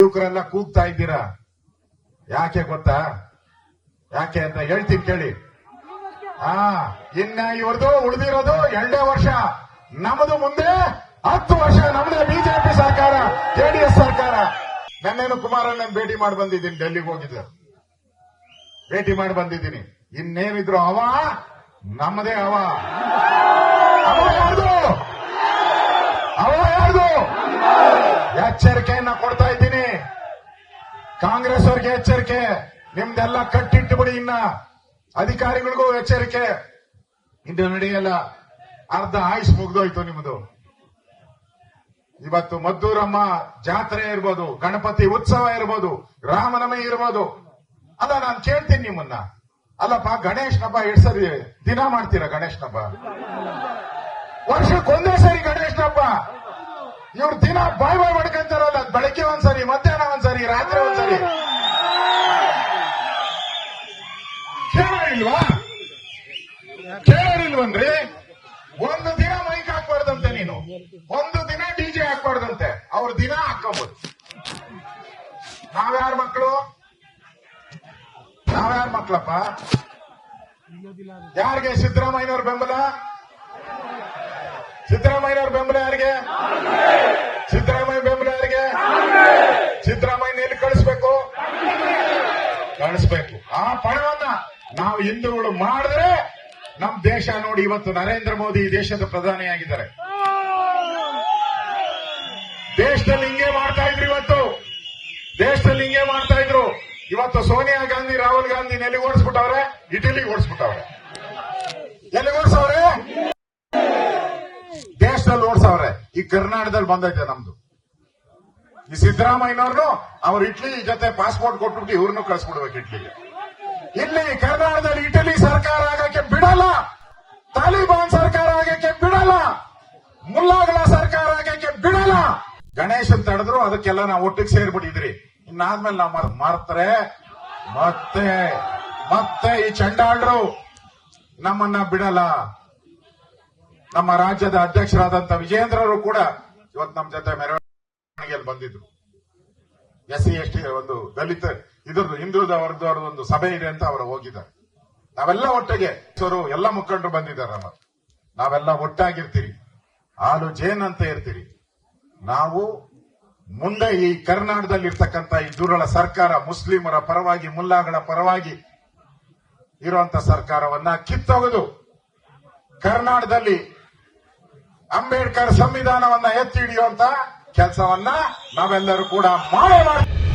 ಯುವಕರೆಲ್ಲ ಕೂಗ್ತಾ ಇದ್ದೀರಾ. ಯಾಕೆ ಗೊತ್ತಾ? ಯಾಕೆ ಅಂತ ಹೇಳ್ತೀನಿ ಕೇಳಿ. ಇನ್ನ ಇವ್ರದ್ದು ಉಳಿದಿರೋದು 2 ವರ್ಷ, ನಮ್ಮದು ಮುಂದೆ 10 ವರ್ಷ. ನಮ್ಮದೇ ಬಿಜೆಪಿ ಸರ್ಕಾರ, ಜೆಡಿಎಸ್ ಸರ್ಕಾರ. ನನ್ನೇನು ಕುಮಾರಣ್ಣನ್ ಭೇಟಿ ಮಾಡಿ ಬಂದಿದ್ದೀನಿ, ಡೆಲ್ಲಿಗೆ ಹೋಗಿದ್ದೆ, ಭೇಟಿ ಮಾಡಿ ಬಂದಿದ್ದೀನಿ. ಇನ್ನೇನಿದ್ರು ಅವ ನಮ್ಮದೇ ಅವ ಯಾರ್ದು? ಎಚ್ಚರಿಕೆಯನ್ನ ಕೊಡ್ತಾ ಇದ್ದೀನಿ. ಕಾಂಗ್ರೆಸ್ ಅವ್ರಿಗೆ ಎಚ್ಚರಿಕೆ, ನಿಮ್ದೆಲ್ಲ ಕಟ್ಟಿಟ್ಟು ಬಿಡಿ. ಇನ್ನ ಅಧಿಕಾರಿಗಳಿಗೂ ಎಚ್ಚರಿಕೆ, ಇನ್ನು ನಡೆಯಲ್ಲ. ಅರ್ಧ ಆಯುಷ್ ಮುಗ್ದೋಯ್ತು ನಿಮ್ಮದು. ಇವತ್ತು ಮದ್ದೂರಮ್ಮ ಜಾತ್ರೆ ಇರ್ಬೋದು, ಗಣಪತಿ ಉತ್ಸವ ಇರ್ಬೋದು, ರಾಮನವಮಿ ಇರ್ಬೋದು. ಅಲ್ಲ, ನಾನು ಕೇಳ್ತೀನಿ ನಿಮ್ಮನ್ನ, ಅಲ್ಲಪ್ಪ ಗಣೇಶ್ ಹಬ್ಬ ಎಷ್ಟು ಸರಿ ದಿನ ಮಾಡ್ತೀರಾ? ಗಣೇಶ್ ಹಬ್ಬ ವರ್ಷಕ್ಕೊಂದೇ ಸರಿ ಗಣೇಶ್ ಹಬ್ಬ. ಇವ್ರು ದಿನ ಬಾಯ್ ಮಾಡ್ಕೊಂತಾರಲ್ಲ, ಬೆಳಗ್ಗೆ ಒಂದ್ಸರಿ, ಮಧ್ಯಾಹ್ನ ಒಂದ್ಸರಿ, ರಾತ್ರಿ ಒಂದ್ಸರಿ. ಕೇಳಿಲ್ವನ್ರಿ? ಒಂದು ದಿನ ಮೈಕ್ ಹಾಕ್ಬಾರ್ದಂತೆ ನೀನು, ಒಂದು ದಿನ ಡಿಜೆ ಹಾಕ್ಬಾರ್ದಂತೆ. ಅವ್ರ ದಿನ ಹಾಕೋಬಹುದು. ನಾವ್ಯಾರ ಮಕ್ಕಳು? ಮಕ್ಕಳಪ್ಪ? ಯಾರಿಗೆ ಸಿದ್ದರಾಮಯ್ಯನವ್ರ ಬೆಂಬಲ? ಸಿದ್ದರಾಮಯ್ಯನವ್ರ ಬೆಂಬಲ ಯಾರಿಗೆ? ಸಿದ್ದರಾಮಯ್ಯ ಬೆಂಬಲ ಯಾರಿಗೆ? ಸಿದ್ದರಾಮಯ್ಯ ಎಲ್ಲಿ ಕಳಿಸ್ಬೇಕು? ಆ ಪಣವನ್ನ ನಾವು ಹಿಂದೂಗಳು ಮಾಡಿದ್ರೆ ನಮ್ ದೇಶ ನೋಡಿ, ಇವತ್ತು ನರೇಂದ್ರ ಮೋದಿ ದೇಶದ ಪ್ರಧಾನಿಯಾಗಿದ್ದಾರೆ. ದೇಶದಲ್ಲಿ ಹಿಂಗೆ ಮಾಡ್ತಾ ಇದ್ರು. ದೇಶದಲ್ಲಿ ಹಿಂಗೆ ಮಾಡ್ತಾ ಇದ್ರು. ಇವತ್ತು ಸೋನಿಯಾ ಗಾಂಧಿ, ರಾಹುಲ್ ಗಾಂಧಿ ಎಲ್ಲಿ ಓಡಿಸ್ಬಿಟ್ಟವ್ರೆ? ಇಟಲಿಗೆ ಓಡಿಸ್ಬಿಟ್ಟವ್ರೆ. ಎಲ್ಲಿ ಓಡಿಸವ್ರೆ? ದೇಶದಲ್ಲಿ ಓಡಿಸವ್ರೆ. ಈ ಕರ್ನಾಟಕದಲ್ಲಿ ಬಂದೈತೆ ನಮ್ದು. ಈ ಸಿದ್ದರಾಮಯ್ಯನವ್ರನ್ನು ಅವ್ರು ಇಟ್ಲಿ ಜೊತೆ ಪಾಸ್ಪೋರ್ಟ್ ಕೊಟ್ಬಿಟ್ಟು ಇವ್ರನ್ನು ಕಳಿಸ್ಬಿಡ್ಬೇಕು ಇಟ್ಲಿಗೆ. ಇಲ್ಲಿ ಕರ್ನಾಟಕದಲ್ಲಿ ಇಟಲಿ ಸರ್ಕಾರ ಆಗಕ್ಕೆ ಬಿಡಲ್ಲ, ತಾಲಿಬಾನ್ ಸರ್ಕಾರ ಆಗಕ್ಕೆ ಬಿಡಲ್ಲ, ಮುಲ್ಲಾಗಳ ಸರ್ಕಾರ ಆಗಕ್ಕೆ ಬಿಡಲ್ಲ. ಗಣೇಶನ್ ತಡೆದ್ರು, ಅದಕ್ಕೆಲ್ಲ ನಾವು ಒಟ್ಟಿಗೆ ಸೇರ್ಬಿಟ್ಟಿದ್ರಿ. ಇನ್ನಾದ್ಮೇಲೆ ನಾವು ಮಾರ್ತಾರೆ. ಮತ್ತೆ ಈ ಚಂಡಾಳರು ನಮ್ಮನ್ನ ಬಿಡಲ್ಲ. ನಮ್ಮ ರಾಜ್ಯದ ಅಧ್ಯಕ್ಷರಾದಂತ ವಿಜೇಂದ್ರರು ಕೂಡ ಇವತ್ತು ನಮ್ಮ ಜೊತೆ ಮೆರವಣಿಗೆಯಲ್ಲಿ ಬಂದಿದ್ರು. SC ST ಒಂದು ದಲಿತ ಇದ್ರದ್ದು ಹಿಂದುಳಿದ ವರ್ಗದವ್ರದ್ದು ಒಂದು ಸಭೆ ಇದೆ ಅಂತ ಅವರು ಹೋಗಿದ್ದಾರೆ. ನಾವೆಲ್ಲ ಒಟ್ಟಿಗೆ ಎಲ್ಲ ಮುಖಂಡರು ಬಂದಿದ್ದಾರೆ. ನಾವೆಲ್ಲ ಒಟ್ಟಾಗಿರ್ತೀರಿ, ಹಾಲು ಜೇನ್ ಅಂತ ಇರ್ತೀರಿ. ನಾವು ಮುಂದೆ ಈ ಕರ್ನಾಟಕದಲ್ಲಿ ಇರ್ತಕ್ಕಂಥ ಈ ದುರುಳ ಸರ್ಕಾರ, ಮುಸ್ಲಿಮರ ಪರವಾಗಿ, ಮುಲ್ಲಾಗಳ ಪರವಾಗಿ ಇರುವಂತ ಸರ್ಕಾರವನ್ನ ಕಿತ್ತೊಗೆದು ಕರ್ನಾಟಕದಲ್ಲಿ ಅಂಬೇಡ್ಕರ್ ಸಂವಿಧಾನವನ್ನ ಎತ್ತಿ ಹಿಡಿಯುವಂತ ಕೆಲಸವನ್ನ ನಾವೆಲ್ಲರೂ ಕೂಡ ಮಾಡೇ ಮಾಡ್ತೀವಿ.